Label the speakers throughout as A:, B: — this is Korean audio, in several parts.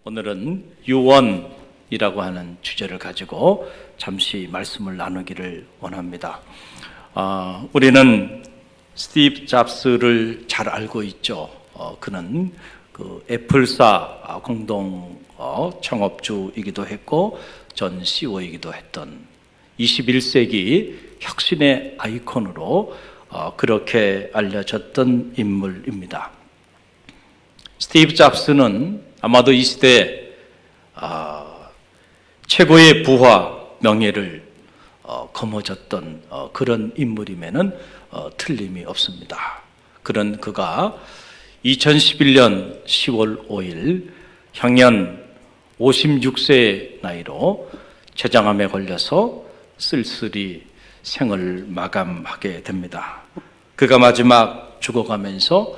A: 오늘은 유언이라고 하는 주제를 가지고 잠시 말씀을 나누기를 원합니다. 우리는 스티브 잡스를 잘 알고 있죠. 그는 그 애플사 공동 창업주이기도 했고 전 CEO이기도 했던 21세기 혁신의 아이콘으로 그렇게 알려졌던 인물입니다. 스티브 잡스는 아마도 이 시대에 최고의 부와 명예를 거머쥐었던 그런 인물임에는 틀림이 없습니다. 그런 그가 2011년 10월 5일 향년 56세의 나이로 췌장암에 걸려서 쓸쓸히 생을 마감하게 됩니다. 그가 마지막 죽어가면서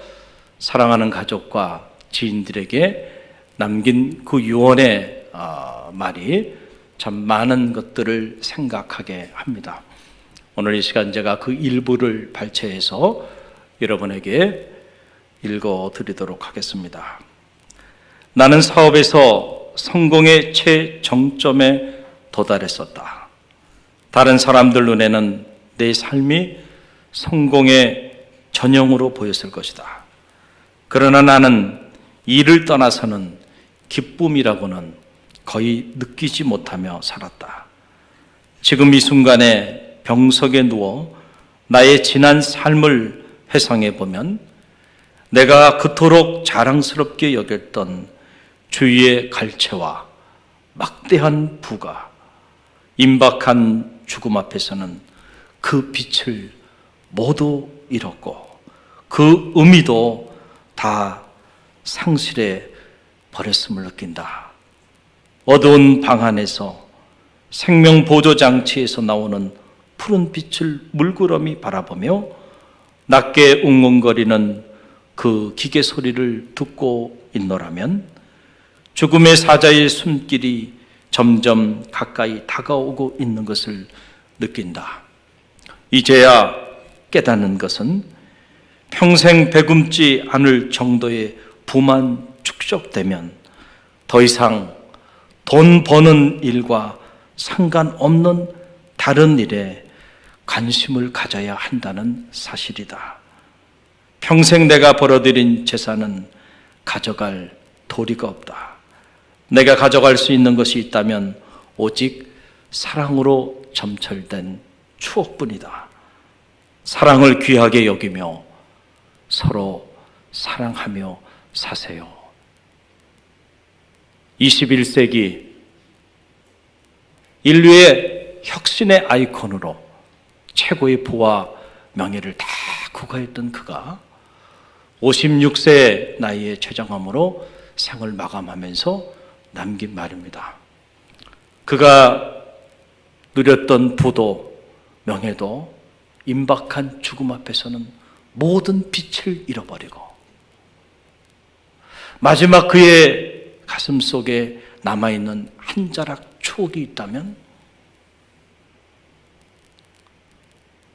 A: 사랑하는 가족과 지인들에게 남긴 그 유언의 말이 참 많은 것들을 생각하게 합니다. 오늘 이 시간 제가 그 일부를 발췌해서 여러분에게 읽어드리도록 하겠습니다. 나는 사업에서 성공의 최정점에 도달했었다. 다른 사람들 눈에는 내 삶이 성공의 전형으로 보였을 것이다. 그러나 나는 이를 떠나서는 기쁨이라고는 거의 느끼지 못하며 살았다. 지금 이 순간에 병석에 누워 나의 지난 삶을 회상해 보면 내가 그토록 자랑스럽게 여겼던 주위의 갈채와 막대한 부가 임박한 죽음 앞에서는 그 빛을 모두 잃었고 그 의미도 다 상실해 버렸음을 느낀다. 어두운 방 안에서 생명보조장치에서 나오는 푸른 빛을 물끄러미 바라보며 낮게 웅웅거리는 그 기계 소리를 듣고 있노라면 죽음의 사자의 숨길이 점점 가까이 다가오고 있는 것을 느낀다. 이제야 깨닫는 것은 평생 배굶지 않을 정도의 부만 축적되면 더 이상 돈 버는 일과 상관없는 다른 일에 관심을 가져야 한다는 사실이다. 평생 내가 벌어들인 재산은 가져갈 도리가 없다. 내가 가져갈 수 있는 것이 있다면 오직 사랑으로 점철된 추억뿐이다. 사랑을 귀하게 여기며 서로 사랑하며 사세요. 21세기 인류의 혁신의 아이콘으로 최고의 부와 명예를 다 구가했던 그가 56세의 나이에 췌장암으로 생을 마감하면서 남긴 말입니다. 그가 누렸던 부도 명예도 임박한 죽음 앞에서는 모든 빛을 잃어버리고 마지막 그의 가슴 속에 남아있는 한 자락 추억이 있다면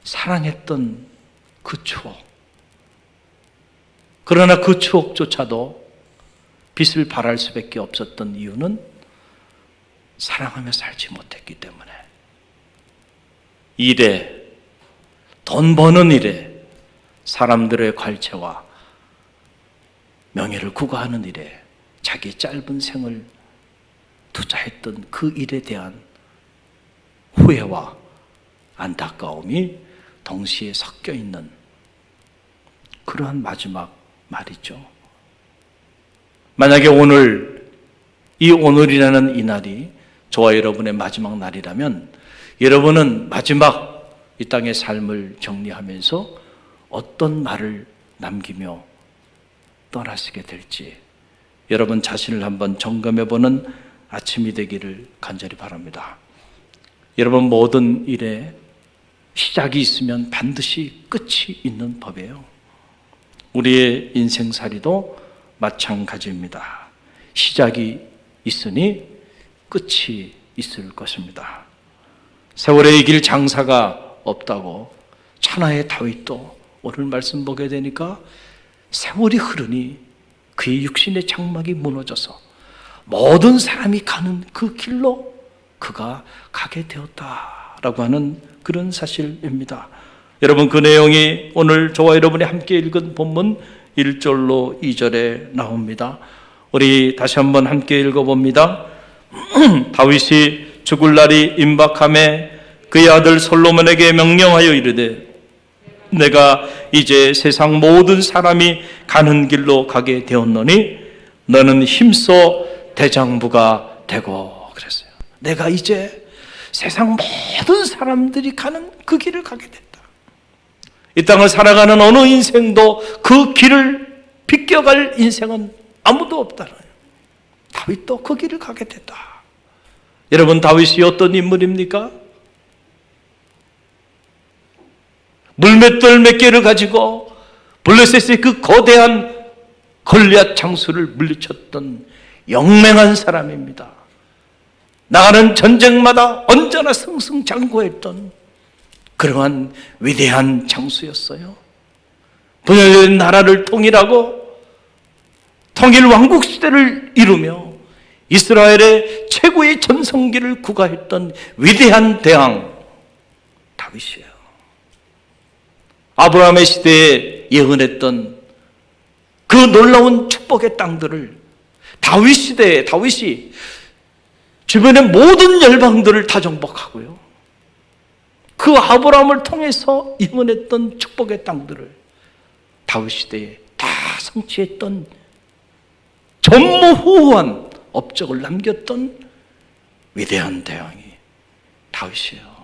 A: 사랑했던 그 추억. 그러나 그 추억조차도 빛을 발할 수밖에 없었던 이유는 사랑하며 살지 못했기 때문에 일에, 돈 버는 일에, 사람들의 관체와 명예를 구가하는 일에 자기 짧은 생을 투자했던 그 일에 대한 후회와 안타까움이 동시에 섞여 있는 그러한 마지막 말이죠. 만약에 오늘이라는 이 날이 저와 여러분의 마지막 날이라면 여러분은 마지막 이 땅의 삶을 정리하면서 어떤 말을 남기며 떠나시게 될지 여러분 자신을 한번 점검해보는 아침이 되기를 간절히 바랍니다. 여러분 모든 일에 시작이 있으면 반드시 끝이 있는 법이에요. 우리의 인생살이도 마찬가지입니다. 시작이 있으니 끝이 있을 것입니다. 세월에 이길 장사가 없다고 천하의 다윗도 오늘 말씀 보게 되니까 세월이 흐르니 그의 육신의 장막이 무너져서 모든 사람이 가는 그 길로 그가 가게 되었다라고 하는 그런 사실입니다. 여러분, 그 내용이 오늘 저와 여러분이 함께 읽은 본문 1절로 2절에 나옵니다. 우리 다시 한번 함께 읽어봅니다. 다윗이 죽을 날이 임박함에 그의 아들 솔로몬에게 명령하여 이르되 내가 이제 세상 모든 사람이 가는 길로 가게 되었노니 너는 힘써 대장부가 되고 그랬어요. 내가 이제 세상 모든 사람들이 가는 그 길을 가게 됐다. 이 땅을 살아가는 어느 인생도 그 길을 비껴갈 인생은 아무도 없다는 거예요. 다윗도 그 길을 가게 됐다. 여러분, 다윗이 어떤 인물입니까? 물맷돌 몇 개를 가지고 블레셋의 그 거대한 골리앗 장수를 물리쳤던 영맹한 사람입니다. 나가는 전쟁마다 언제나 승승장구했던 그러한 위대한 장수였어요. 분열된 나라를 통일하고 통일 왕국 시대를 이루며 이스라엘의 최고의 전성기를 구가했던 위대한 대왕 다윗이에요. 아브라함의 시대에 예언했던 그 놀라운 축복의 땅들을 다윗 시대에 다윗이 주변의 모든 열방들을 다 정복하고요. 그 아브라함을 통해서 예언했던 축복의 땅들을 다윗 시대에 다 성취했던 전무후무한 업적을 남겼던 위대한 대왕이 다윗이에요.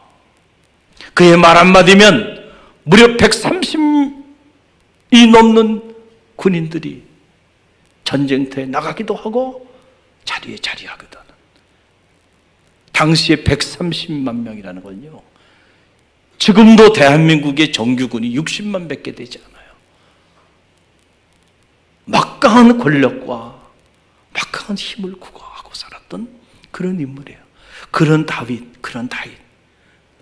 A: 그의 말 한마디면 무려 130이 넘는 군인들이 전쟁터에 나가기도 하고 자리에 자리하거든. 당시에 130만 명이라는 건요, 지금도 대한민국의 정규군이 60만 밖에 되지 않아요. 막강한 권력과 막강한 힘을 구가하고 살았던 그런 인물이에요. 그런 다윗.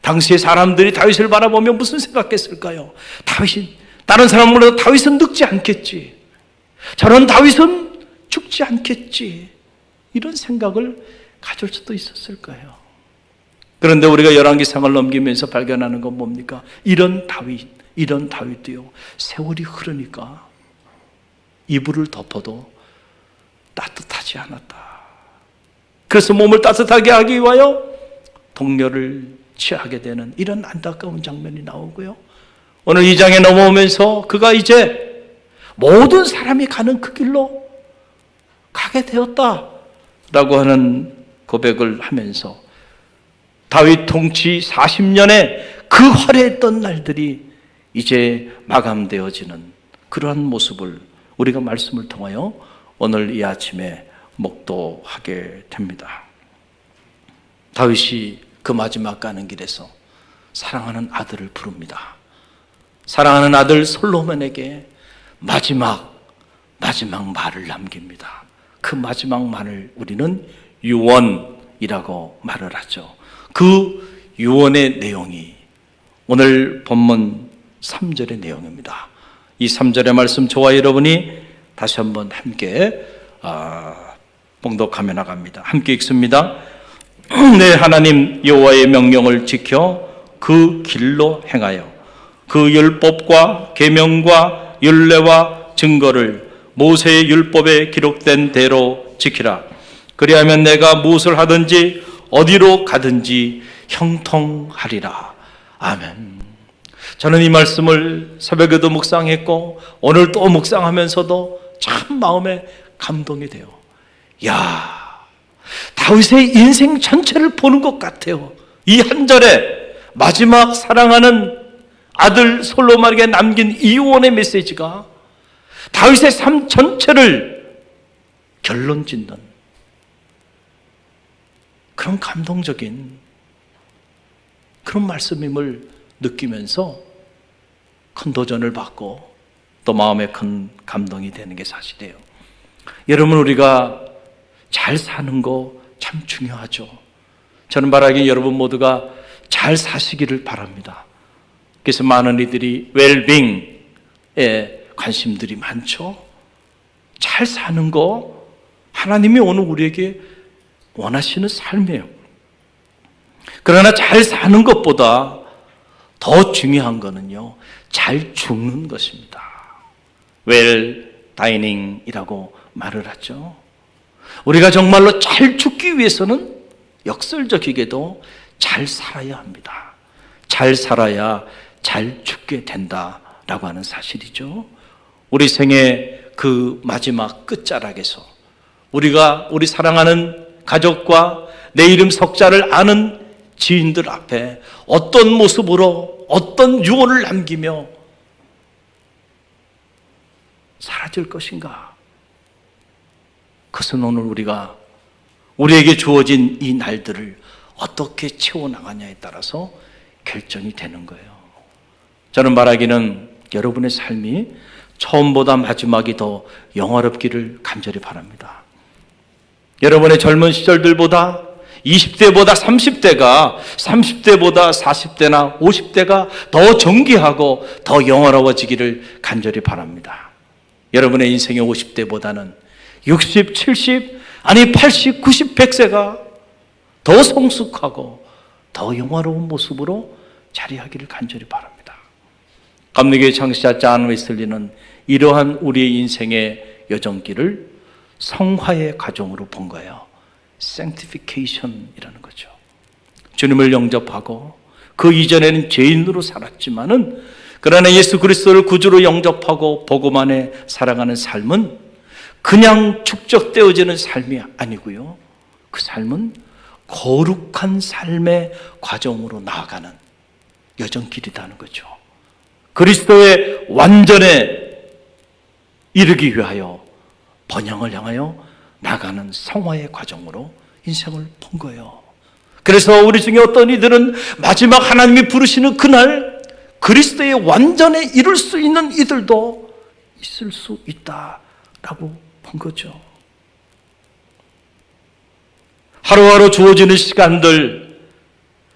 A: 당시에 사람들이 다윗을 바라보며 무슨 생각했을까요? 다윗이, 다른 사람보다 다윗은 늙지 않겠지, 저런 다윗은 죽지 않겠지, 이런 생각을 가질 수도 있었을 거예요. 그런데 우리가 열왕기상을 넘기면서 발견하는 건 뭡니까? 이런 다윗도요, 세월이 흐르니까 이불을 덮어도 따뜻하지 않았다. 그래서 몸을 따뜻하게 하기 위하여 동료를 취하게 되는 이런 안타까운 장면이 나오고요. 오늘 2장에 넘어오면서 그가 이제 모든 사람이 가는 그 길로 가게 되었다라고 하는 고백을 하면서 다윗 통치 40년의 그 화려했던 날들이 이제 마감되어지는 그러한 모습을 우리가 말씀을 통하여 오늘 이 아침에 목도하게 됩니다. 다윗이 그 마지막 가는 길에서 사랑하는 아들을 부릅니다. 사랑하는 아들 솔로몬에게 마지막 말을 남깁니다. 그 마지막 말을 우리는 유언이라고 말을 하죠. 그 유언의 내용이 오늘 본문 3절의 내용입니다. 이 3절의 말씀 저와 여러분이 다시 한번 함께 봉독하며 나갑니다. 함께 읽습니다. 내 하나님 여호와의 명령을 지켜 그 길로 행하여 그 율법과 계명과 율례와 증거를 모세의 율법에 기록된 대로 지키라. 그리하면 내가 무엇을 하든지 어디로 가든지 형통하리라. 아멘. 저는 이 말씀을 새벽에도 묵상했고 오늘 또 묵상하면서도 참 마음에 감동이 돼요. 야, 다윗의 인생 전체를 보는 것 같아요. 이 한 절에 마지막 사랑하는 아들 솔로몬에게 남긴 이유원의 메시지가 다윗의 삶 전체를 결론 짓는 그런 감동적인 그런 말씀임을 느끼면서 큰 도전을 받고 또 마음에 큰 감동이 되는 게 사실이에요. 여러분, 우리가 잘 사는 거 참 중요하죠. 저는 바라기 여러분 모두가 잘 사시기를 바랍니다. 그래서 많은 이들이 웰빙에 관심들이 많죠. 잘 사는 거, 하나님이 오늘 우리에게 원하시는 삶이에요. 그러나 잘 사는 것보다 더 중요한 거는요, 잘 죽는 것입니다. 웰 다이닝이라고 말을 하죠. 우리가 정말로 잘 죽기 위해서는 역설적이게도 잘 살아야 합니다. 잘 살아야 잘 죽게 된다라고 하는 사실이죠. 우리 생의 그 마지막 끝자락에서 우리 사랑하는 가족과 내 이름 석자를 아는 지인들 앞에 어떤 모습으로 어떤 유언을 남기며 사라질 것인가? 그것은 오늘 우리에게 주어진 이 날들을 어떻게 채워나가냐에 따라서 결정이 되는 거예요. 저는 말하기는 여러분의 삶이 처음보다 마지막이 더 영화롭기를 간절히 바랍니다. 여러분의 젊은 시절들보다 20대보다 30대가 30대보다 40대나 50대가 더 정귀하고 더 영화로워지기를 간절히 바랍니다. 여러분의 인생의 50대보다는 60, 70, 아니 80, 90, 100세가 더 성숙하고 더 영화로운 모습으로 자리하기를 간절히 바랍니다. 감리교회 창시자 존 웨슬리는 이러한 우리의 인생의 여정길을 성화의 과정으로 본 거예요. sanctification이라는 거죠. 주님을 영접하고 그 이전에는 죄인으로 살았지만은 그러나 예수 그리스도를 구주로 영접하고 복음 안에 살아가는 삶은 그냥 축적되어지는 삶이 아니고요. 그 삶은 거룩한 삶의 과정으로 나아가는 여정길이라는 거죠. 그리스도의 완전에 이르기 위하여 번영을 향하여 나가는 성화의 과정으로 인생을 본 거예요. 그래서 우리 중에 어떤 이들은 마지막 하나님이 부르시는 그날 그리스도의 완전에 이룰 수 있는 이들도 있을 수 있다라고 본 거죠. 하루하루 주어지는 시간들,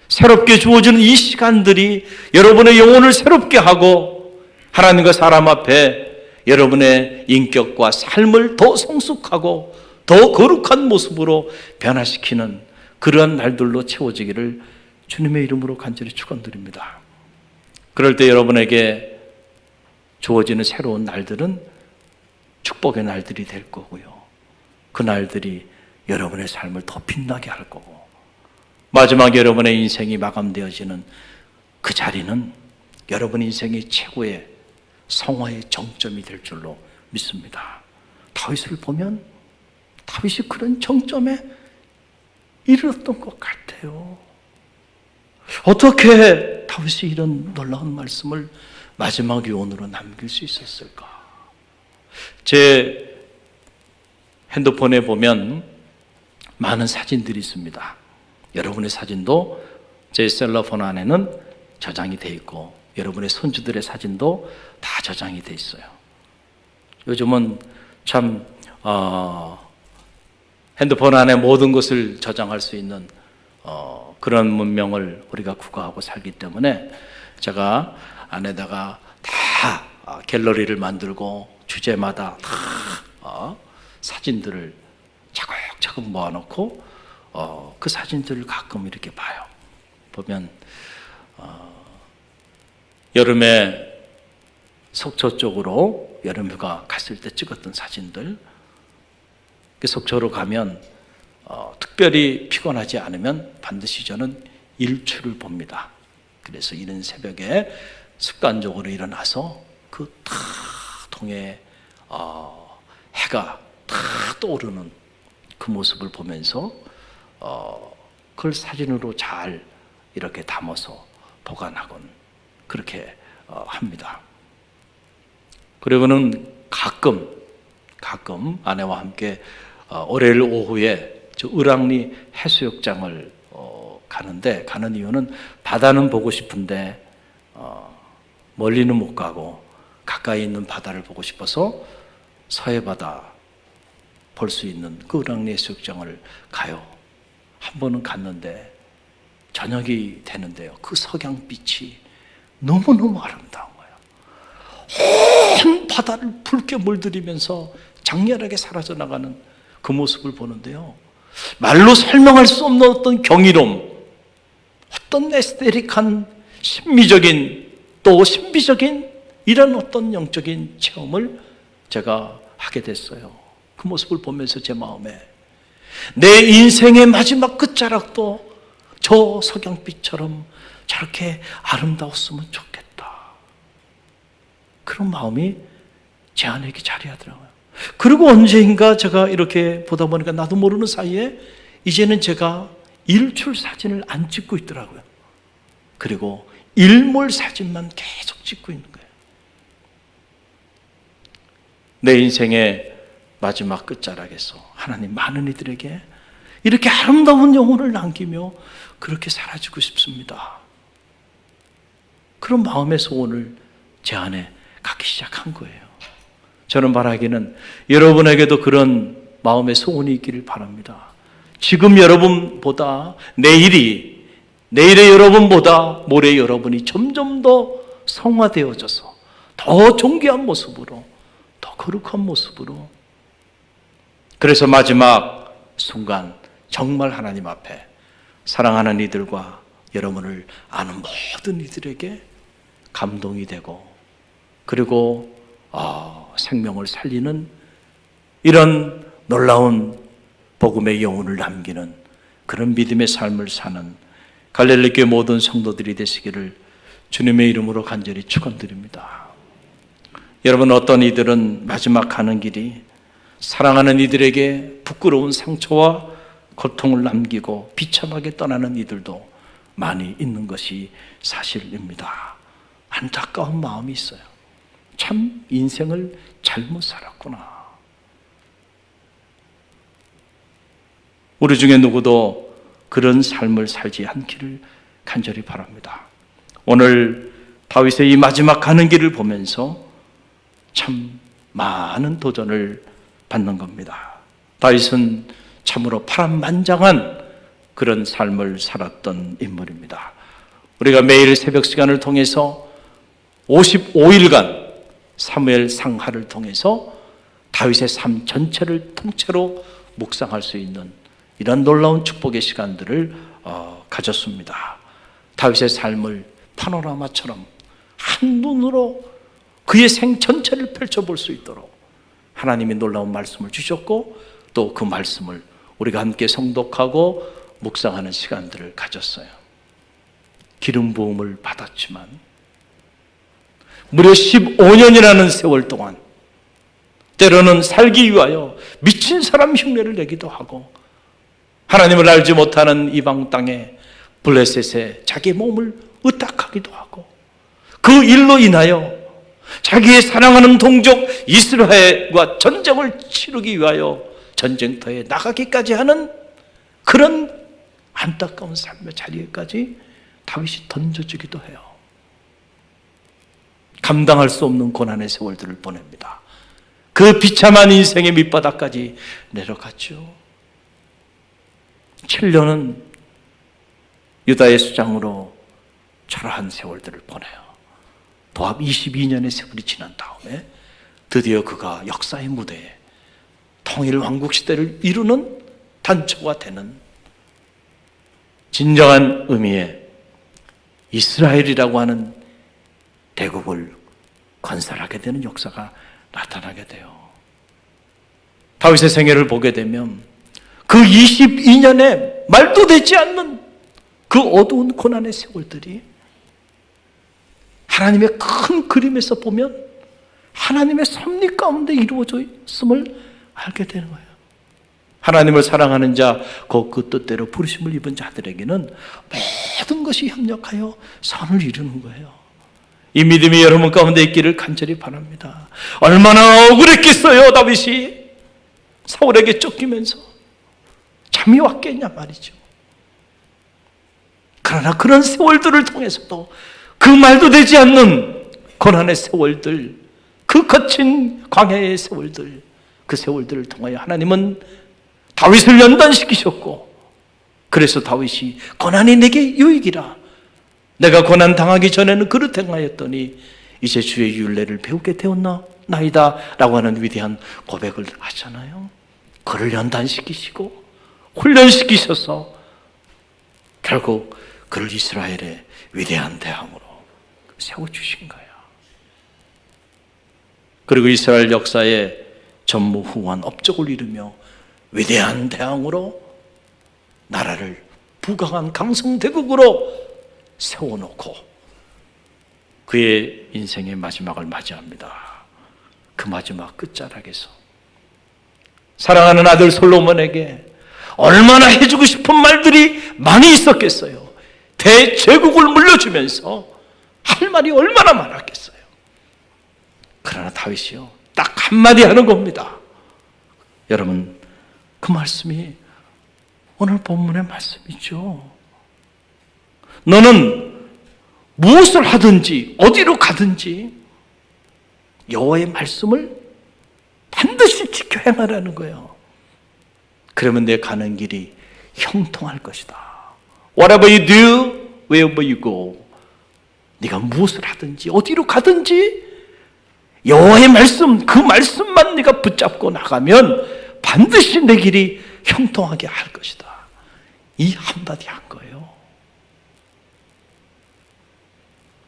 A: 새롭게 주어지는 이 시간들이 여러분의 영혼을 새롭게 하고 하나님과 사람 앞에 여러분의 인격과 삶을 더 성숙하고 더 거룩한 모습으로 변화시키는 그러한 날들로 채워지기를 주님의 이름으로 간절히 축원드립니다. 그럴 때 여러분에게 주어지는 새로운 날들은 축복의 날들이 될 거고요. 그 날들이 여러분의 삶을 더 빛나게 할 거고 마지막에 여러분의 인생이 마감되어지는 그 자리는 여러분 인생의 최고의 성화의 정점이 될 줄로 믿습니다. 다윗을 보면 다윗이 그런 정점에 이르렀던 것 같아요. 어떻게 다윗이 이런 놀라운 말씀을 마지막 유언으로 남길 수 있었을까? 제 핸드폰에 보면 많은 사진들이 있습니다. 여러분의 사진도 제 셀러폰 안에는 저장이 돼 있고 여러분의 손주들의 사진도 다 저장이 돼 있어요. 요즘은 참 핸드폰 안에 모든 것을 저장할 수 있는 그런 문명을 우리가 구가하고 살기 때문에 제가 안에다가 다 갤러리를 만들고 주제마다 다 사진들을 차곡차곡 모아놓고 그 사진들을 가끔 이렇게 봐요. 보면 여름에 속초 쪽으로 여름휴가 갔을 때 찍었던 사진들, 그 속초로 가면 특별히 피곤하지 않으면 반드시 저는 일출을 봅니다. 그래서 이른 새벽에 습관적으로 일어나서 그 탁 동해 해가 탁 떠오르는 그 모습을 보면서 그걸 사진으로 잘 이렇게 담아서 보관하곤 그렇게 합니다. 그리고는 가끔 아내와 함께 월요일 오후에 저 을왕리 해수욕장을 가는 이유는 바다는 보고 싶은데 멀리는 못 가고 가까이 있는 바다를 보고 싶어서 서해바다 볼 수 있는 그 을왕리 해수욕장을 가요. 한 번은 갔는데 저녁이 되는데요. 그 석양빛이 너무너무 아름다운 거예요. 온 바다를 붉게 물들이면서 장렬하게 사라져 나가는 그 모습을 보는데요. 말로 설명할 수 없는 어떤 경이로움, 어떤 에스테릭한 심미적인 또 신비적인 이런 어떤 영적인 체험을 제가 하게 됐어요. 그 모습을 보면서 제 마음에 내 인생의 마지막 끝자락도 저 석양빛처럼 저렇게 아름다웠으면 좋겠다. 그런 마음이 제 안에 이렇게 자리하더라고요. 그리고 언제인가 제가 이렇게 보다 보니까 나도 모르는 사이에 이제는 제가 일출 사진을 안 찍고 있더라고요. 그리고 일몰 사진만 계속 찍고 있는 거예요. 내 인생의 마지막 끝자락에서 하나님 많은 이들에게 이렇게 아름다운 영혼을 남기며 그렇게 사라지고 싶습니다. 그런 마음에서 오늘 제 안에 가기 시작한 거예요. 저는 바라기는 여러분에게도 그런 마음의 소원이 있기를 바랍니다. 지금 여러분보다 내일의 여러분보다 모레 여러분이 점점 더 성화되어져서 더 존귀한 모습으로, 더 거룩한 모습으로, 그래서 마지막 순간 정말 하나님 앞에 사랑하는 이들과 여러분을 아는 모든 이들에게 감동이 되고, 그리고 생명을 살리는 이런 놀라운 복음의 영혼을 남기는 그런 믿음의 삶을 사는 갈릴리 교회 모든 성도들이 되시기를 주님의 이름으로 간절히 축원드립니다. 여러분, 어떤 이들은 마지막 가는 길이 사랑하는 이들에게 부끄러운 상처와 고통을 남기고 비참하게 떠나는 이들도 많이 있는 것이 사실입니다. 안타까운 마음이 있어요. 참 인생을 잘못 살았구나. 우리 중에 누구도 그런 삶을 살지 않기를 간절히 바랍니다. 오늘 다윗의 이 마지막 가는 길을 보면서 참 많은 도전을 받는 겁니다. 다윗은 참으로 파란만장한 그런 삶을 살았던 인물입니다. 우리가 매일 새벽 시간을 통해서 55일간 사무엘 상하를 통해서 다윗의 삶 전체를 통째로 묵상할 수 있는 이런 놀라운 축복의 시간들을 가졌습니다. 다윗의 삶을 파노라마처럼 한눈으로 그의 생 전체를 펼쳐볼 수 있도록 하나님이 놀라운 말씀을 주셨고, 또 그 말씀을 우리가 함께 성독하고 묵상하는 시간들을 가졌어요. 기름 부음을 받았지만 무려 15년이라는 세월 동안 때로는 살기 위하여 미친 사람 흉내를 내기도 하고, 하나님을 알지 못하는 이방 땅에 블레셋에 자기 몸을 의탁하기도 하고, 그 일로 인하여 자기의 사랑하는 동족 이스라엘과 전쟁을 치르기 위하여 전쟁터에 나가기까지 하는 그런 안타까운 삶의 자리에까지 다윗이 던져지기도 해요. 감당할 수 없는 고난의 세월들을 보냅니다. 그 비참한 인생의 밑바닥까지 내려갔죠. 7년은 유다의 수장으로 초라한 세월들을 보내요. 도합 22년의 세월이 지난 다음에 드디어 그가 역사의 무대에 통일 왕국 시대를 이루는 단초가 되는 진정한 의미의 이스라엘이라고 하는 대국을 건설하게 되는 역사가 나타나게 돼요. 다윗의 생애를 보게 되면 그 22년의 말도 되지 않는 그 어두운 고난의 세월들이 하나님의 큰 그림에서 보면 하나님의 섭리 가운데 이루어져 있음을 알게 되는 거예요. 하나님을 사랑하는 자, 그 뜻대로 부르심을 입은 자들에게는 모든 것이 협력하여 선을 이루는 거예요. 이 믿음이 여러분 가운데 있기를 간절히 바랍니다. 얼마나 억울했겠어요, 다윗이 사울에게 쫓기면서 잠이 왔겠냐 말이죠. 그러나 그런 세월들을 통해서도 그 말도 되지 않는 고난의 세월들, 그 거친 광야의 세월들, 그 세월들을 통하여 하나님은 다윗을 연단시키셨고, 그래서 다윗이 고난이 내게 유익이라, 내가 고난 당하기 전에는 그릇 행하였더니 이제 주의 율례를 배우게 되었나이다 라고 하는 위대한 고백을 하잖아요. 그를 연단시키시고 훈련시키셔서 결국 그를 이스라엘의 위대한 대왕으로 세워주신 거예요. 그리고 이스라엘 역사에 전무후무한 업적을 이루며 위대한 대왕으로 나라를 부강한 강성대국으로 세워놓고 그의 인생의 마지막을 맞이합니다. 그 마지막 끝자락에서 사랑하는 아들 솔로몬에게 얼마나 해주고 싶은 말들이 많이 있었겠어요. 대제국을 물려주면서 할 말이 얼마나 많았겠어요. 그러나 다윗이요, 딱 한마디 하는 겁니다. 여러분, 그 말씀이 오늘 본문의 말씀이죠. 너는 무엇을 하든지 어디로 가든지 여호와의 말씀을 반드시 지켜 행하라는 거예요. 그러면 내 가는 길이 형통할 것이다. Whatever you do, wherever you go. 네가 무엇을 하든지 어디로 가든지 여호와의 말씀, 그 말씀만 네가 붙잡고 나가면 반드시 내 길이 형통하게 할 것이다. 이 한마디 한 거예요.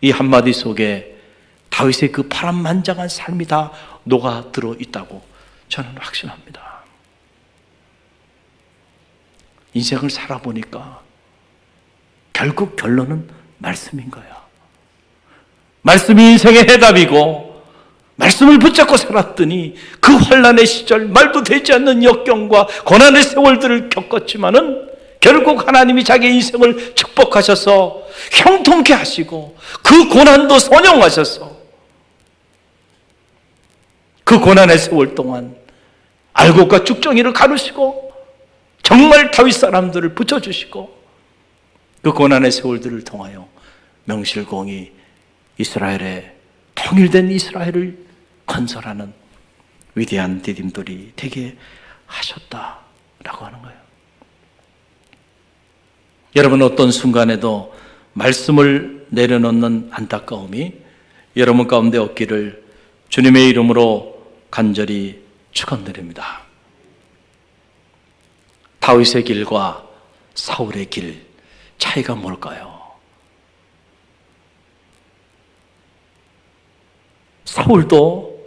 A: 이 한마디 속에 다윗의 그 파란만장한 삶이 다 녹아들어 있다고 저는 확신합니다. 인생을 살아보니까 결국 결론은 말씀인 거야. 말씀이 인생의 해답이고 말씀을 붙잡고 살았더니 그 환난의 시절, 말도 되지 않는 역경과 고난의 세월들을 겪었지만은 결국 하나님이 자기 인생을 축복하셔서 형통케 하시고 그 고난도 선용하셔서 그 고난의 세월 동안 알곡과 쭉정이를 가르시고 정말 다윗 사람들을 붙여주시고 그 고난의 세월들을 통하여 명실공히 이스라엘의 통일된 이스라엘을 건설하는 위대한 디딤돌이 되게 하셨다라고 하는 거예요. 여러분, 어떤 순간에도 말씀을 내려놓는 안타까움이 여러분 가운데 없기를 주님의 이름으로 간절히 축원드립니다. 다윗의 길과 사울의 길 차이가 뭘까요? 사울도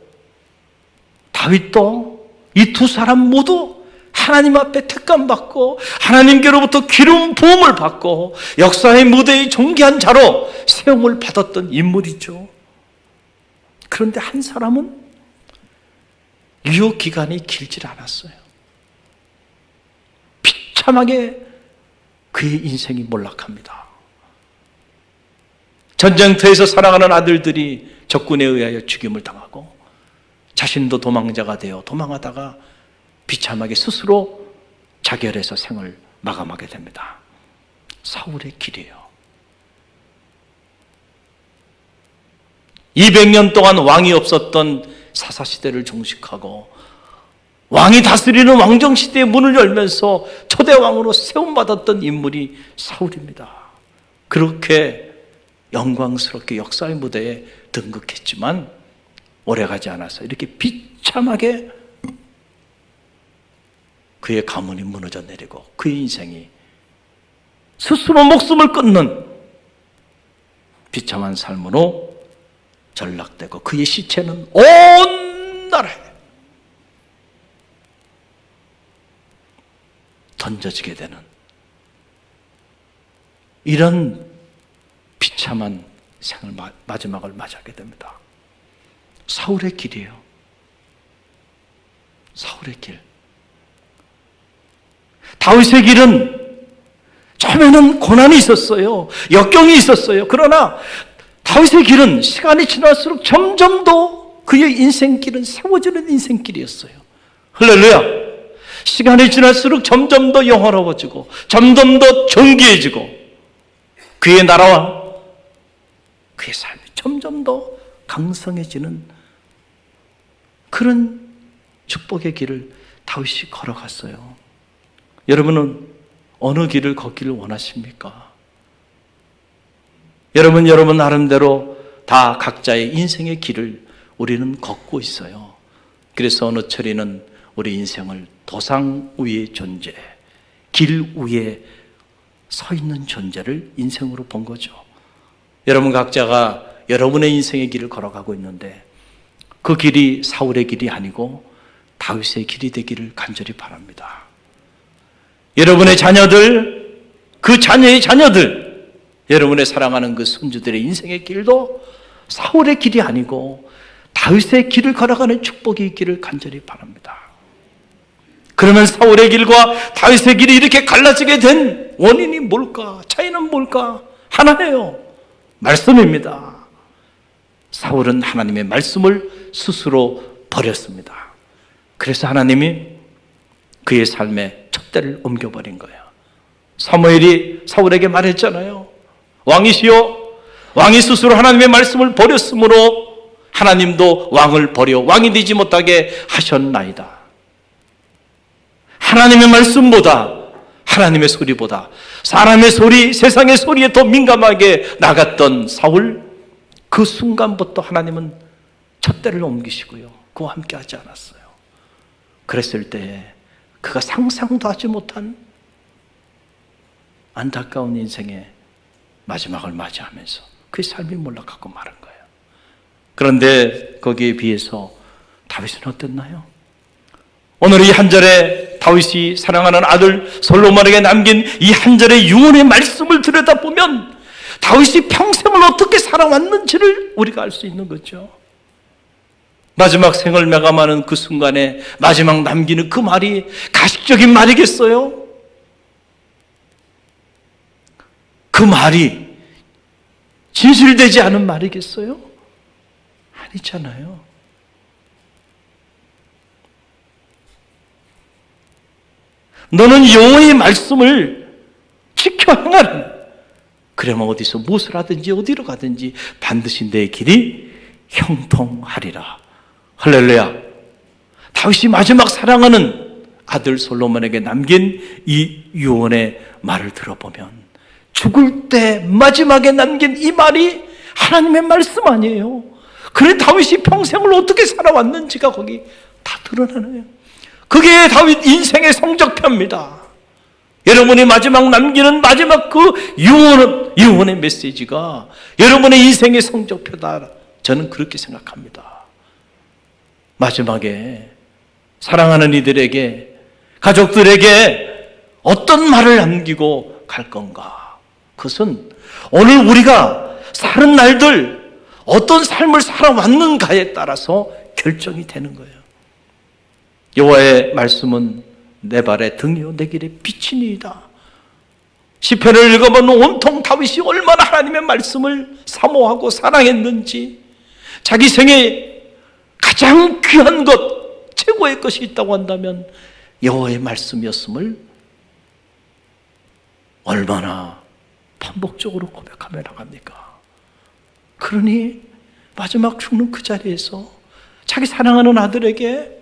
A: 다윗도 이 두 사람 모두 하나님 앞에 택감받고 하나님께로부터 기름 부음을 받고 역사의 무대의 존귀한 자로 세움을 받았던 인물이죠. 그런데 한 사람은 유효 기간이 길지 않았어요. 비참하게 그의 인생이 몰락합니다. 전쟁터에서 사랑하는 아들들이 적군에 의하여 죽임을 당하고 자신도 도망자가 되어 도망하다가 비참하게 스스로 자결해서 생을 마감하게 됩니다. 사울의 길이에요. 200년 동안 왕이 없었던 사사시대를 종식하고 왕이 다스리는 왕정시대의 문을 열면서 초대왕으로 세움받았던 인물이 사울입니다. 그렇게 영광스럽게 역사의 무대에 등극했지만 오래가지 않아서 이렇게 비참하게 그의 가문이 무너져 내리고 그의 인생이 스스로 목숨을 끊는 비참한 삶으로 전락되고 그의 시체는 온 나라에 던져지게 되는 이런 비참한 생을 마지막을 맞이하게 됩니다. 사울의 길이에요. 사울의 길. 다윗의 길은 처음에는 고난이 있었어요. 역경이 있었어요. 그러나 다윗의 길은 시간이 지날수록 점점 더 그의 인생길은 세워지는 인생길이었어요. 할렐루야. 시간이 지날수록 점점 더 영화로워지고 점점 더 정기해지고 그의 나라와 그의 삶이 점점 더 강성해지는 그런 축복의 길을 다윗이 걸어갔어요. 여러분은 어느 길을 걷기를 원하십니까? 여러분 나름대로 다 각자의 인생의 길을 우리는 걷고 있어요. 그래서 어느 처리는 우리 인생을 도상 위의 존재, 길 위에 서 있는 존재를 인생으로 본 거죠. 여러분 각자가 여러분의 인생의 길을 걸어가고 있는데 그 길이 사울의 길이 아니고 다윗의 길이 되기를 간절히 바랍니다. 여러분의 자녀들, 그 자녀의 자녀들, 여러분의 사랑하는 그 손주들의 인생의 길도 사울의 길이 아니고 다윗의 길을 걸어가는 축복이 있기를 간절히 바랍니다. 그러면 사울의 길과 다윗의 길이 이렇게 갈라지게 된 원인이 뭘까? 차이는 뭘까? 하나예요. 말씀입니다. 사울은 하나님의 말씀을 스스로 버렸습니다. 그래서 하나님이 그의 삶에 촛대를 옮겨버린 거예요. 사무엘이 사울에게 말했잖아요. 왕이시여, 왕이 스스로 하나님의 말씀을 버렸으므로 하나님도 왕을 버려 왕이 되지 못하게 하셨나이다. 하나님의 말씀보다, 하나님의 소리보다 사람의 소리, 세상의 소리에 더 민감하게 나갔던 사울, 그 순간부터 하나님은 촛대를 옮기시고요, 그와 함께 하지 않았어요. 그랬을 때 그가 상상도 하지 못한 안타까운 인생의 마지막을 맞이하면서 그의 삶이 몰락하고 마른 거예요. 그런데 거기에 비해서 다윗은 어땠나요? 오늘 이 한 절에 다윗이 사랑하는 아들 솔로몬에게 남긴 이 한 절의 유언의 말씀을 들여다보면 다윗이 평생을 어떻게 살아왔는지를 우리가 알 수 있는 거죠. 마지막 생을 마감하는 그 순간에 마지막 남기는 그 말이 가식적인 말이겠어요? 그 말이 진실되지 않은 말이겠어요? 아니잖아요. 너는 여호와의 말씀을 지켜 행하라. 그러면 어디서 무엇을 하든지 어디로 가든지 반드시 내 길이 형통하리라. 할렐루야. 다윗이 마지막 사랑하는 아들 솔로몬에게 남긴 이 유언의 말을 들어보면 죽을 때 마지막에 남긴 이 말이 하나님의 말씀 아니에요. 그래 다윗이 평생을 어떻게 살아왔는지가 거기 다 드러나네요. 그게 다윗 인생의 성적표입니다. 여러분이 마지막 남기는 마지막 그 유언의 메시지가 여러분의 인생의 성적표다. 저는 그렇게 생각합니다. 마지막에 사랑하는 이들에게, 가족들에게 어떤 말을 남기고 갈 건가? 그것은 오늘 우리가 사는 날들 어떤 삶을 살아왔는가에 따라서 결정이 되는 거예요. 여호와의 말씀은 내 발의 등이요 내 길의 빛이니이다. 시편을 읽어보면 온통 다윗이 얼마나 하나님의 말씀을 사모하고 사랑했는지, 자기 생에 가장 귀한 것, 최고의 것이 있다고 한다면 여호와의 말씀이었음을 얼마나 반복적으로 고백하며 나갑니까? 그러니 마지막 죽는 그 자리에서 자기 사랑하는 아들에게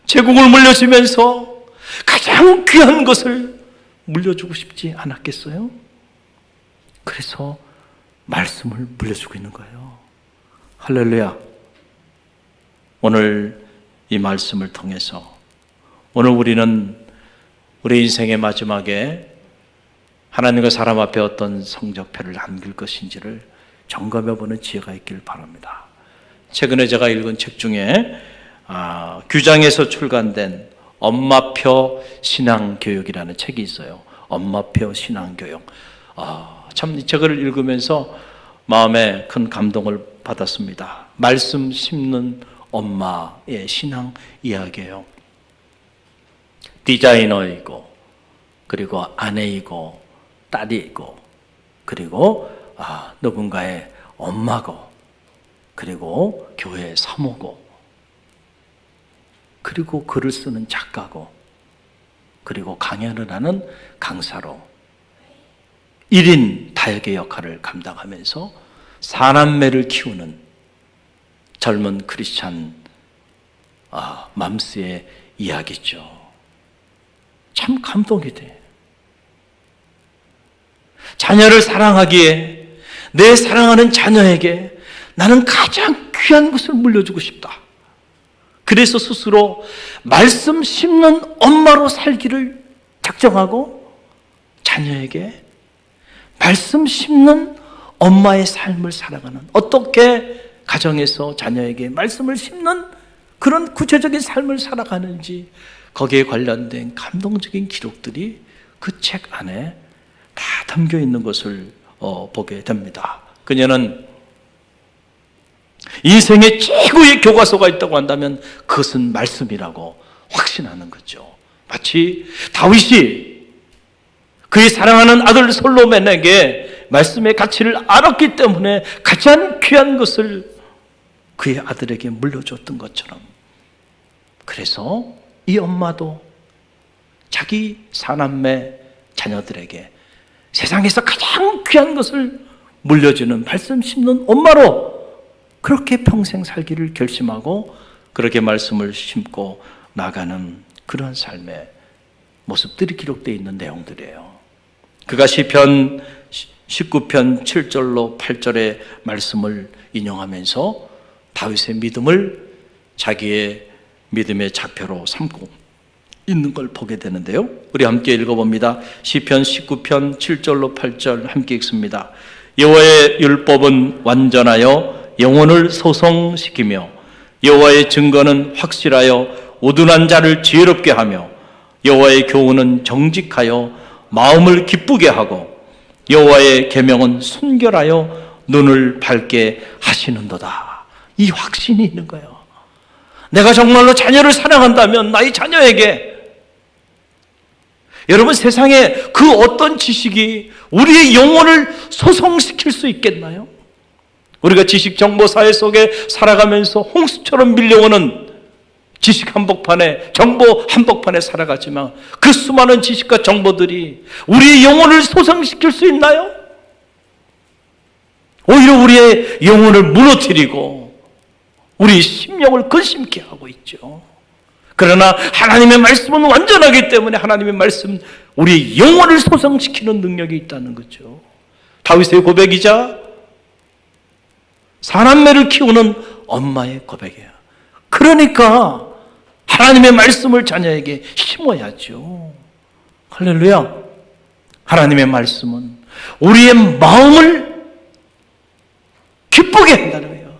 A: 제국을 물려주면서 가장 귀한 것을 물려주고 싶지 않았겠어요? 그래서 말씀을 물려주고 있는 거예요. 할렐루야. 오늘 이 말씀을 통해서 오늘 우리는 우리 인생의 마지막에 하나님과 사람 앞에 어떤 성적표를 남길 것인지를 점검해보는 지혜가 있길 바랍니다. 최근에 제가 읽은 책 중에 규장에서 출간된 엄마표 신앙교육이라는 책이 있어요. 엄마표 신앙교육. 참 이 책을 읽으면서 마음에 큰 감동을 받았습니다. 말씀 심는 엄마의 신앙 이야기예요. 디자이너이고, 그리고 아내이고, 딸이고, 그리고 누군가의 엄마고, 그리고 교회의 사모고, 그리고 글을 쓰는 작가고, 그리고 강연을 하는 강사로 1인 다역의 역할을 감당하면서 사남매를 키우는 젊은 크리스찬 맘스의 이야기죠. 참 감동이 돼. 자녀를 사랑하기에 내 사랑하는 자녀에게 나는 가장 귀한 것을 물려주고 싶다. 그래서 스스로 말씀 심는 엄마로 살기를 작정하고 자녀에게 말씀 심는 엄마의 삶을 살아가는, 어떻게 가정에서 자녀에게 말씀을 심는 그런 구체적인 삶을 살아가는지, 거기에 관련된 감동적인 기록들이 그 책 안에 다 담겨 있는 것을 보게 됩니다. 그녀는 인생의 최고의 교과서가 있다고 한다면 그것은 말씀이라고 확신하는 거죠. 마치 다윗이 그의 사랑하는 아들 솔로몬에게 말씀의 가치를 알았기 때문에 가장 귀한 것을 그의 아들에게 물려줬던 것처럼, 그래서 이 엄마도 자기 사남매 자녀들에게 세상에서 가장 귀한 것을 물려주는 말씀 심는 엄마로 그렇게 평생 살기를 결심하고 그렇게 말씀을 심고 나가는 그런 삶의 모습들이 기록되어 있는 내용들이에요. 그가 시편 19편 7절로 8절의 말씀을 인용하면서 다윗의 믿음을 자기의 믿음의 좌표로 삼고 있는 걸 보게 되는데요. 우리 함께 읽어봅니다. 시편 19편 7절로 8절 함께 읽습니다. 여호와의 율법은 완전하여 영혼을 소성시키며 여호와의 증거는 확실하여 우둔한 자를 지혜롭게 하며 여호와의 교훈은 정직하여 마음을 기쁘게 하고 여호와의 계명은 순결하여 눈을 밝게 하시는도다. 이 확신이 있는 거예요. 내가 정말로 자녀를 사랑한다면 나의 자녀에게, 여러분, 세상에 그 어떤 지식이 우리의 영혼을 소성시킬 수 있겠나요? 우리가 지식 정보 사회 속에 살아가면서 홍수처럼 밀려오는 지식 한복판에, 정보 한복판에 살아가지만 그 수많은 지식과 정보들이 우리의 영혼을 소성시킬 수 있나요? 오히려 우리의 영혼을 무너뜨리고 우리 심령을 근심케 하고 있죠. 그러나 하나님의 말씀은 완전하기 때문에 하나님의 말씀, 우리의 영혼을 소성시키는 능력이 있다는 거죠. 다윗의 고백이자 사남매를 키우는 엄마의 고백이에요. 그러니까 하나님의 말씀을 자녀에게 심어야죠. 할렐루야. 하나님의 말씀은 우리의 마음을 기쁘게 한다는 거예요.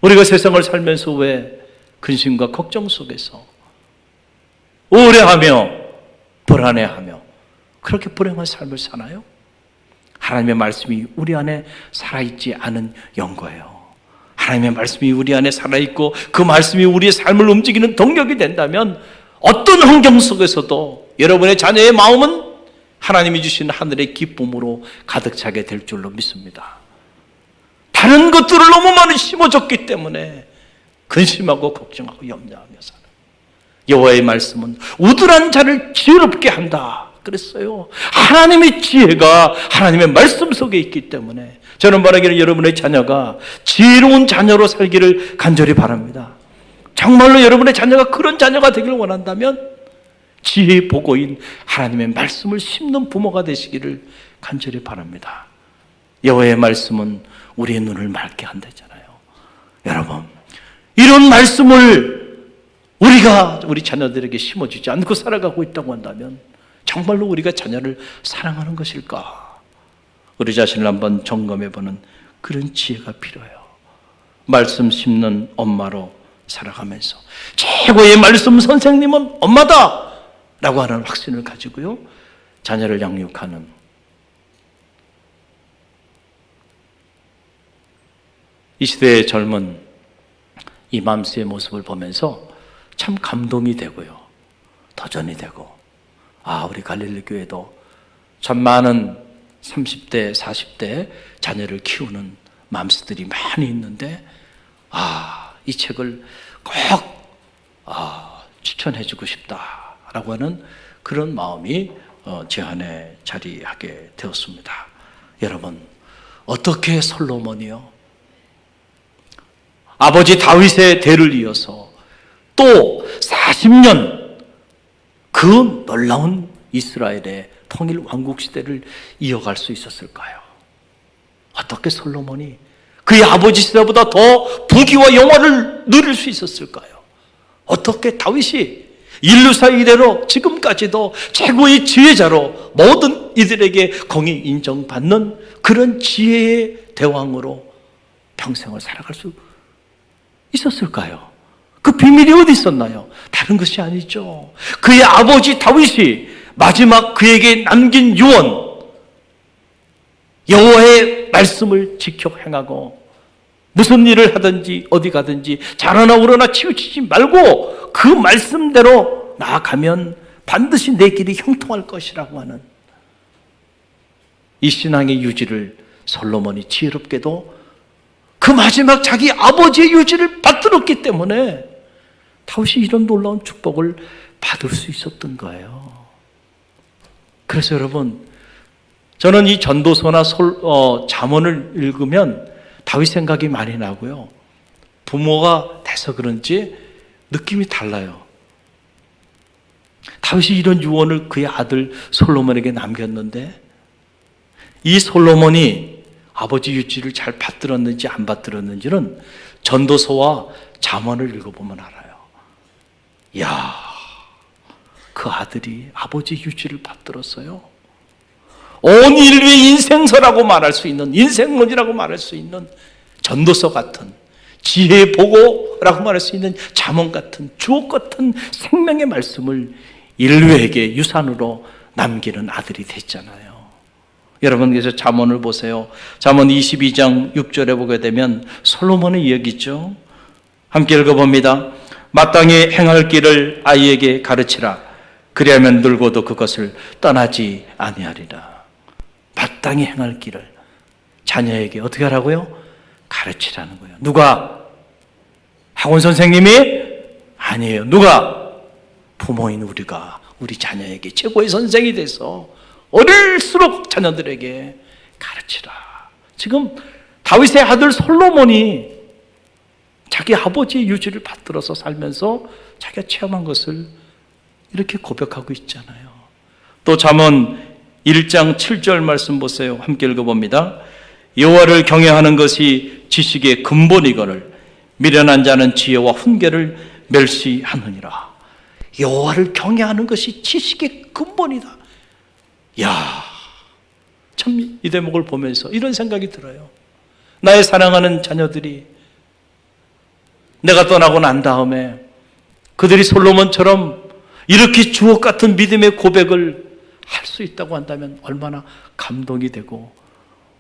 A: 우리가 세상을 살면서 왜 근심과 걱정 속에서 우울해하며 불안해하며 그렇게 불행한 삶을 사나요? 하나님의 말씀이 우리 안에 살아있지 않은 연고예요. 하나님의 말씀이 우리 안에 살아있고 그 말씀이 우리의 삶을 움직이는 동력이 된다면 어떤 환경 속에서도 여러분의 자녀의 마음은 하나님이 주신 하늘의 기쁨으로 가득 차게 될 줄로 믿습니다. 다른 것들을 너무 많이 심어줬기 때문에 근심하고 걱정하고 염려하며 사는, 여호와의 말씀은 우둔한 자를 지혜롭게 한다 그랬어요. 하나님의 지혜가 하나님의 말씀 속에 있기 때문에 저는 바라기를 여러분의 자녀가 지혜로운 자녀로 살기를 간절히 바랍니다. 정말로 여러분의 자녀가 그런 자녀가 되기를 원한다면 지혜의 보고인 하나님의 말씀을 심는 부모가 되시기를 간절히 바랍니다. 여호와의 말씀은 우리의 눈을 맑게 한다잖아요. 여러분, 이런 말씀을 우리가 우리 자녀들에게 심어주지 않고 살아가고 있다고 한다면 정말로 우리가 자녀를 사랑하는 것일까? 우리 자신을 한번 점검해보는 그런 지혜가 필요해요. 말씀 심는 엄마로 살아가면서 최고의 말씀 선생님은 엄마다 라고 하는 확신을 가지고요, 자녀를 양육하는, 이 시대의 젊은 이 맘스의 모습을 보면서 참 감동이 되고요, 도전이 되고, 우리 갈릴리 교회도 참 많은 30대, 40대 자녀를 키우는 맘스들이 많이 있는데, 이 책을 꼭 추천해주고 싶다라고 하는 그런 마음이 제 안에 자리하게 되었습니다. 여러분, 어떻게 솔로몬이요, 아버지 다윗의 대를 이어서 또 40년 그 놀라운 이스라엘의 통일 왕국 시대를 이어갈 수 있었을까요? 어떻게 솔로몬이 그의 아버지 시대보다 더 부귀와 영화를 누릴 수 있었을까요? 어떻게 다윗이 인류사 이래로 지금까지도 최고의 지혜자로 모든 이들에게 공히 인정받는 그런 지혜의 대왕으로 평생을 살아갈 수 있었을까요? 그 비밀이 어디 있었나요? 다른 것이 아니죠. 그의 아버지 다윗이 마지막 그에게 남긴 유언, 여호와의 말씀을 지켜 행하고 무슨 일을 하든지 어디 가든지 자라나 우러나 치우치지 말고 그 말씀대로 나아가면 반드시 내 길이 형통할 것이라고 하는 이 신앙의 유지를 솔로몬이 지혜롭게도 그 마지막 자기 아버지의 유지를 받들었기 때문에 다윗이 이런 놀라운 축복을 받을 수 있었던 거예요. 그래서 여러분, 저는 이 전도서나 잠언을 읽으면 다윗 생각이 많이 나고요. 부모가 돼서 그런지 느낌이 달라요. 다윗이 이런 유언을 그의 아들 솔로몬에게 남겼는데 이 솔로몬이 아버지 유지를 잘 받들었는지 안 받들었는지는 전도서와 잠언을 읽어보면 알아요. 이야, 그 아들이 아버지 유지를 받들었어요. 온 인류의 인생서라고 말할 수 있는, 인생론이라고 말할 수 있는 전도서 같은, 지혜의 보고라고 말할 수 있는 잠언 같은, 주옥 같은 생명의 말씀을 인류에게 유산으로 남기는 아들이 됐잖아요. 여러분, 그래서 잠언을 보세요. 잠언 22장 6절에 보게 되면 솔로몬의 이야기죠. 함께 읽어봅니다. 마땅히 행할 길을 아이에게 가르치라. 그리하면 늙어도 그것을 떠나지 아니하리라. 마땅히 행할 길을 자녀에게 어떻게 하라고요? 가르치라는 거예요. 누가? 학원 선생님이? 아니에요. 누가? 부모인 우리가 우리 자녀에게 최고의 선생이 돼서 어릴수록 자녀들에게 가르치라. 지금 다윗의 아들 솔로몬이 자기 아버지의 유지를 받들어서 살면서 자기가 체험한 것을 이렇게 고백하고 있잖아요. 또 잠언 1장 7절 말씀 보세요. 함께 읽어봅니다. 여호와를 경외하는 것이 지식의 근본이거늘 미련한 자는 지혜와 훈계를 멸시하느니라. 여호와를 경외하는 것이 지식의 근본이다. 야, 참 이 대목을 보면서 이런 생각이 들어요. 나의 사랑하는 자녀들이 내가 떠나고 난 다음에 그들이 솔로몬처럼 이렇게 주옥 같은 믿음의 고백을 할 수 있다고 한다면 얼마나 감동이 되고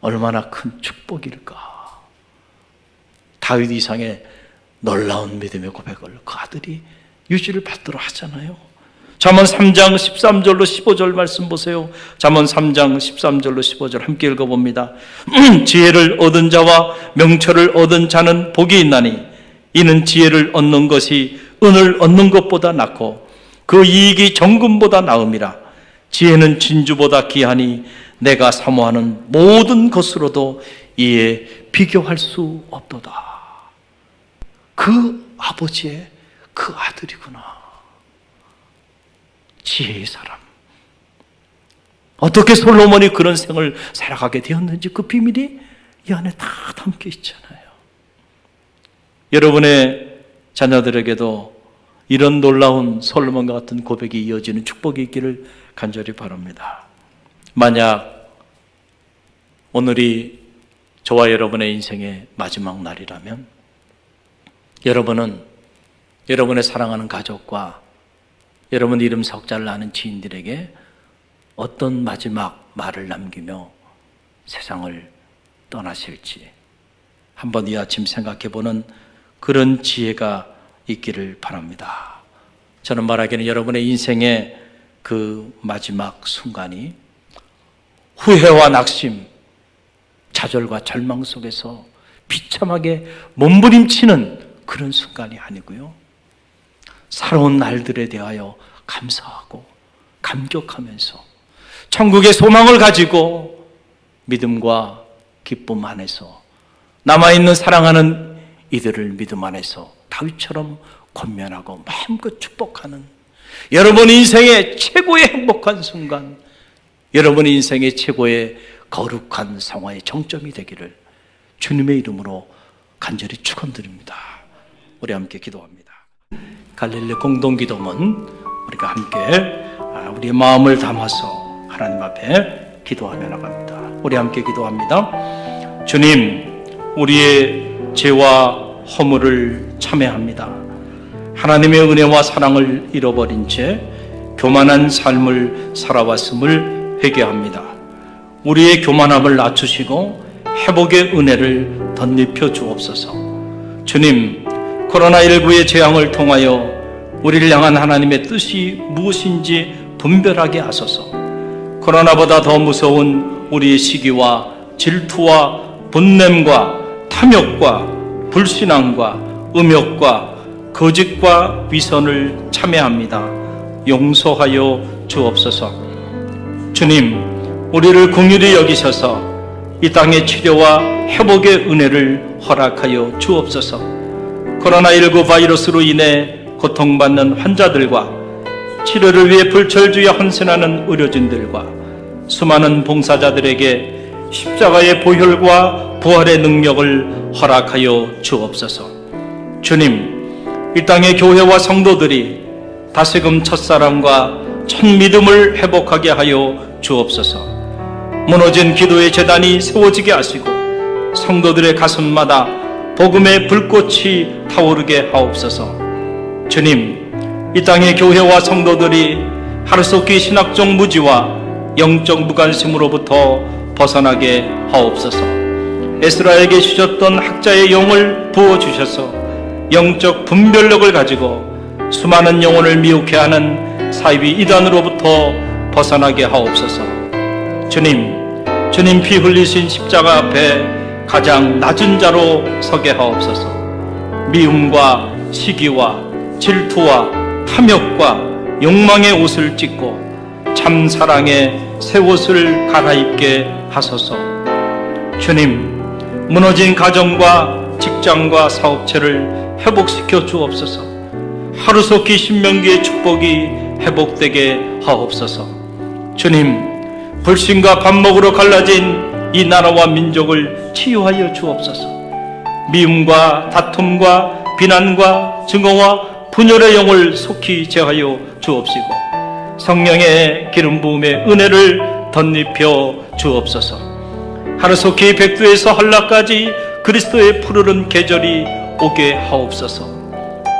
A: 얼마나 큰 축복일까. 다윗 이상의 놀라운 믿음의 고백을 그 아들이 유지를 받도록 하잖아요. 잠언 3장 13절로 15절 말씀 보세요. 잠언 3장 13절로 15절 함께 읽어봅니다. 지혜를 얻은 자와 명철을 얻은 자는 복이 있나니 이는 지혜를 얻는 것이 은을 얻는 것보다 낫고 그 이익이 정금보다 나음이라. 지혜는 진주보다 귀하니 내가 사모하는 모든 것으로도 이에 비교할 수 없도다. 그 아버지의 그 아들이구나. 지혜의 사람. 어떻게 솔로몬이 그런 생을 살아가게 되었는지 그 비밀이 이 안에 다 담겨 있잖아요. 여러분의 자녀들에게도 이런 놀라운 솔로몬과 같은 고백이 이어지는 축복이 있기를 간절히 바랍니다. 만약 오늘이 저와 여러분의 인생의 마지막 날이라면 여러분은 여러분의 사랑하는 가족과 여러분 이름 석자를 아는 지인들에게 어떤 마지막 말을 남기며 세상을 떠나실지 한번 이 아침 생각해보는 그런 지혜가 있기를 바랍니다. 저는 말하기는 여러분의 인생의 그 마지막 순간이 후회와 낙심, 좌절과 절망 속에서 비참하게 몸부림치는 그런 순간이 아니고요. 살아온 날들에 대하여 감사하고 감격하면서 천국의 소망을 가지고 믿음과 기쁨 안에서 남아있는 사랑하는 이들을 믿음 안에서 다윗처럼 권면하고 마음껏 축복하는 여러분 인생의 최고의 행복한 순간, 여러분 인생의 최고의 거룩한 성화의 정점이 되기를 주님의 이름으로 간절히 축원드립니다. 우리 함께 기도합니다. 갈릴리 공동기도문 우리가 함께 우리의 마음을 담아서 하나님 앞에 기도하며 나갑니다. 우리 함께 기도합니다. 주님, 우리의 죄와 허물을 참회합니다. 하나님의 은혜와 사랑을 잃어버린 채 교만한 삶을 살아왔음을 회개합니다. 우리의 교만함을 낮추시고 회복의 은혜를 덧입혀 주옵소서. 주님, 코로나19의 재앙을 통하여 우리를 향한 하나님의 뜻이 무엇인지 분별하게 하소서. 코로나보다 더 무서운 우리의 시기와 질투와 분냄과 탐욕과 불신앙과 음욕과 거짓과 위선을 참회합니다. 용서하여 주옵소서. 주님, 우리를 긍휼히 여기셔서 이 땅의 치료와 회복의 은혜를 허락하여 주옵소서. 코로나19 바이러스로 인해 고통받는 환자들과 치료를 위해 불철주야 헌신하는 의료진들과 수많은 봉사자들에게 십자가의 보혈과 부활의 능력을 허락하여 주옵소서. 주님, 이 땅의 교회와 성도들이 다시금 첫사랑과 첫 믿음을 회복하게 하여 주옵소서. 무너진 기도의 제단이 세워지게 하시고 성도들의 가슴마다 복음의 불꽃이 타오르게 하옵소서. 주님, 이 땅의 교회와 성도들이 하루속히 신학적 무지와 영적 무관심으로부터 벗어나게 하옵소서. 에스라에게 주셨던 학자의 영을 부어주셔서 영적 분별력을 가지고 수많은 영혼을 미혹해 하는 사이비 이단으로부터 벗어나게 하옵소서. 주님 피 흘리신 십자가 앞에 가장 낮은 자로 서게 하옵소서. 미움과 시기와 질투와 탐욕과 욕망의 옷을 찢고 참 사랑의 새 옷을 갈아입게 하소서. 주님, 무너진 가정과 직장과 사업체를 회복시켜 주옵소서. 하루속히 신명기의 축복이 회복되게 하옵소서. 주님, 불신과 밥 먹으러 갈라진 이 나라와 민족을 치유하여 주옵소서. 미움과 다툼과 비난과 증오와 분열의 영을 속히 제하여 주옵시고 성령의 기름 부음의 은혜를 덧입혀 주옵소서. 하루속히 백두에서 한라까지 그리스도의 푸르른 계절이 오게 하옵소서.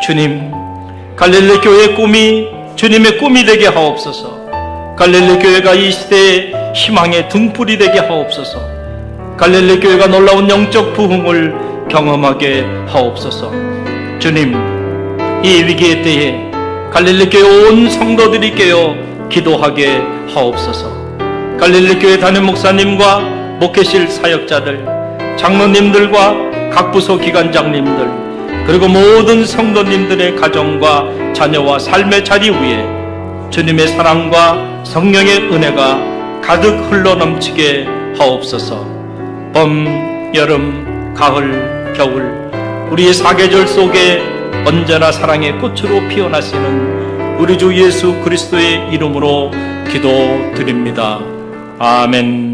A: 주님, 갈릴리 교회의 꿈이 주님의 꿈이 되게 하옵소서. 갈릴리 교회가 이 시대의 희망의 등불이 되게 하옵소서. 갈릴리 교회가 놀라운 영적 부흥을 경험하게 하옵소서. 주님, 이 위기의 때에 갈릴리 교회 온 성도들이 깨어 기도하게 하옵소서. 갈릴리 교회 담임 목사님과 목회실 사역자들, 장로님들과 각 부서 기관장님들, 그리고 모든 성도님들의 가정과 자녀와 삶의 자리 위에 주님의 사랑과 성령의 은혜가 가득 흘러넘치게 하옵소서. 봄, 여름, 가을, 겨울 우리의 사계절 속에 언제나 사랑의 꽃으로 피어나시는 우리 주 예수 그리스도의 이름으로 기도드립니다. 아멘.